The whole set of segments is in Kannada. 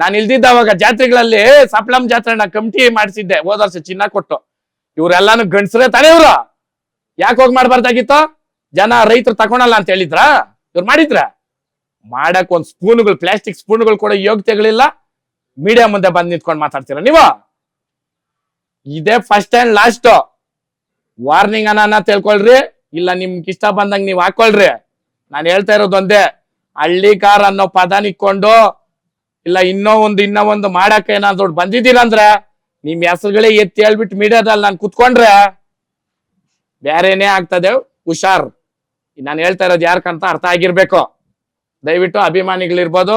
ನಾನು ಇಲ್ದಿದ್ದ ಅವಾಗ ಜಾತ್ರೆಗಳಲ್ಲಿ ಸಪ್ಲಂ ಜಾತ್ರೆ ನಾ ಕಮಿಟಿ ಮಾಡಿಸಿದ್ದೆ ಹೋದ ವರ್ಷ ಚಿನ್ನ ಕೊಟ್ಟು. ಇವ್ರೆಲ್ಲಾನು ಗಂಡಸ್ರೆ ತಾನೇ ಇವ್ರು, ಯಾಕೆ ಹೋಗಿ ಮಾಡ್ಬಾರ್ದಾಗಿತ್ತು? ಜನ ರೈತರು ತಗೊಳಲ್ಲ ಅಂತ ಹೇಳಿದ್ರ? ಇವ್ರು ಮಾಡಿದ್ರ? ಮಾಡಕ್ ಒಂದ್ ಸ್ಪೂನ್ಗಳು, ಪ್ಲಾಸ್ಟಿಕ್ ಸ್ಪೂನ್ಗಳು ಕೂಡ ಯೋಗ್ಯತೆಗಳಿಲ್ಲ. ಮೀಡಿಯಾ ಮುಂದೆ ಬಂದ್ ನಿಂತ್ಕೊಂಡು ಮಾತಾಡ್ತೀರ ನೀವು? ಇದೇ ಫಸ್ಟ್ ಅಂಡ್ ಲಾಸ್ಟ್ ವಾರ್ನಿಂಗ್ ಅನ್ನ ತಿಳ್ಕೊಳ್ರಿ, ಇಲ್ಲ ನಿಮ್ಗೆ ಇಷ್ಟ ಬಂದಂಗ್ ನೀವ್ ಹಾಕೊಳ್ರಿ. ನಾನು ಹೇಳ್ತಾ ಇರೋದು ಒಂದೇ, ಹಳ್ಳಿಕಾರ್ ಅನ್ನೋ ಪದ ಇಕ್ಕೊಂಡು ಇಲ್ಲ ಇನ್ನೋ ಒಂದು ಮಾಡಕ್ಕೆ ಏನಾದ್ರು ಬಂದಿದ್ದೀರಂದ್ರೆ ನಿಮ್ ಹೆಸರುಗಳೇ ಎತ್ತಿ ಹೇಳ್ಬಿಟ್ಟು ಮೀಡಿಯಾದಲ್ಲಿ ನಾನು ಕುತ್ಕೊಂಡ್ರೆ ಬೇರೆನೇ ಆಗ್ತದೆ. ಹುಷಾರ್. ನಾನು ಹೇಳ್ತಾ ಇರೋದು ಯಾರ್ಕಂತ ಅರ್ಥ ಆಗಿರ್ಬೇಕು. ದಯವಿಟ್ಟು ಅಭಿಮಾನಿಗಳಿರ್ಬೋದು,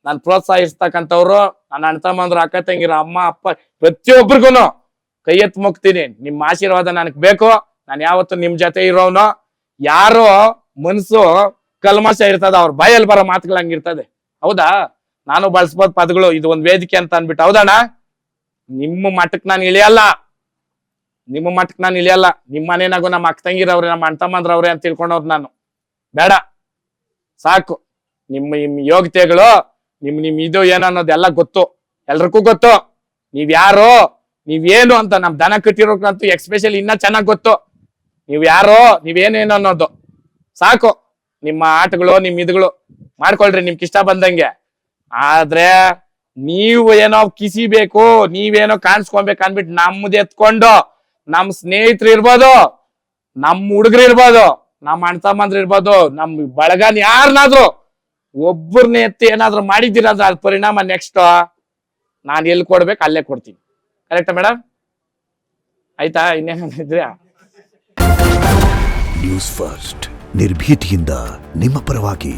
ನಾನು ಪ್ರೋತ್ಸಾಹಿಸ್ತಕ್ಕಂಥವ್ರು, ನನ್ನ ಅಣ್ಣ ತಮ್ಮಂದ್ರು, ಅಕ್ಕ ತಂಗಿರ, ಅಮ್ಮ ಅಪ್ಪ, ಪ್ರತಿಯೊಬ್ಬರಿಗೂ ಕೈ ಎತ್ತು ಮುಗ್ತೀನಿ. ನಿಮ್ಮ ಆಶೀರ್ವಾದ ನನಗ್ ಬೇಕು. ನಾನು ಯಾವತ್ತು ನಿಮ್ ಜೊತೆ ಇರೋನು. ಯಾರೋ ಮನ್ಸು ಕಲ್ಮಶ ಇರ್ತದ, ಅವ್ರ ಬಾಯಲ್ಲಿ ಬರೋ ಮಾತುಗಳು ಹಂಗಿರ್ತದೆ. ಹೌದಾ? ನಾನು ಬಳಸ್ಬೋದು ಪದಗಳು, ಇದು ಒಂದ್ ವೇದಿಕೆ ಅಂತ ಅನ್ಬಿಟ್ಟು. ಹೌದಣ್ಣ? ನಿಮ್ಮ ಮಟ್ಟಕ್ಕೆ ನಾನು ಇಳಿಯಲ್ಲ, ನಿಮ್ಮ ಮಟ್ಟಕ್ಕೆ ನಾನು ಇಳಿಯಲ್ಲ. ನಿಮ್ಮ ಮನೇನಾಗು ನಮ್ಮ ಅಕ್ಕ ತಂಗಿರವ್ರೆ, ನಮ್ಮ ಅಣ್ಣ ತಮ್ಮಂದ್ರವ್ರೆ ಅಂತ ತಿಳ್ಕೊಂಡವ್ರು ನಾನು. ಬೇಡ, ಸಾಕು. ನಿಮ್ಮ ಯೋಗ್ಯತೆಗಳು, ನಿಮ್ ಇದು ಏನು ಅನ್ನೋದೆಲ್ಲ ಗೊತ್ತು, ಎಲ್ರಿಗೂ ಗೊತ್ತು. ನೀವ್ಯಾರು, ನೀವೇನು ಅಂತ ನಮ್ ದನ ಕಟ್ಟಿರೋಕ್ಕಂತೂ ಎಕ್ಸ್ಪೆಷಲಿ ಇನ್ನ ಚೆನ್ನಾಗ್ ಗೊತ್ತು. ನೀವ್ ಯಾರೋ, ನೀವೇನೇನು ಅನ್ನೋದು ಸಾಕು. ನಿಮ್ಮ ಆಟಗಳು, ನಿಮ್ ಇದುಗಳು ಮಾಡ್ಕೊಳ್ರಿ ನಿಮ್ಗೆ ಇಷ್ಟ ಬಂದಂಗೆ. ಆದ್ರೆ ನೀವು ಏನೋ ಕಿಸಿಬೇಕು, ನೀವೇನೋ ಕಾಣಿಸ್ಕೊಬೇಕು ಅನ್ಬಿಟ್ಟು ನಮ್ದು ಎತ್ಕೊಂಡು, ನಮ್ ಸ್ನೇಹಿತರು ಇರ್ಬೋದು, ನಮ್ ಹುಡುಗರು ಇರ್ಬೋದು, ನಮ್ ಅಣ್ಣ ತಮ್ಮಂದ್ರು ಇರ್ಬೋದು, ನಮ್ ಬಳಗನ್ ಯಾರನ್ನಾದ್ರು ಒಬ್ಬರನ್ನ ಎತ್ತಿ ಏನಾದ್ರು ಮಾಡಿದ್ದೀರ ಅಂದ್ರೆ ಅದ್ ಪರಿಣಾಮ ನೆಕ್ಸ್ಟ್ ನಾನು ಎಲ್ಲಿ ಕೊಡ್ಬೇಕು ಅಲ್ಲೇ ಕೊಡ್ತೀನಿ. ಕರೆಕ್ಟಾ ಮೇಡಮ್? ಆಯ್ತಾ? ಇನ್ನೇನಿದ್ರೆ ನ್ಯೂಸ್ ಫಸ್ಟ್ ನಿರ್ಭೀತಿಯಿಂದ ನಿಮ್ಮ ಪರವಾಗಿ.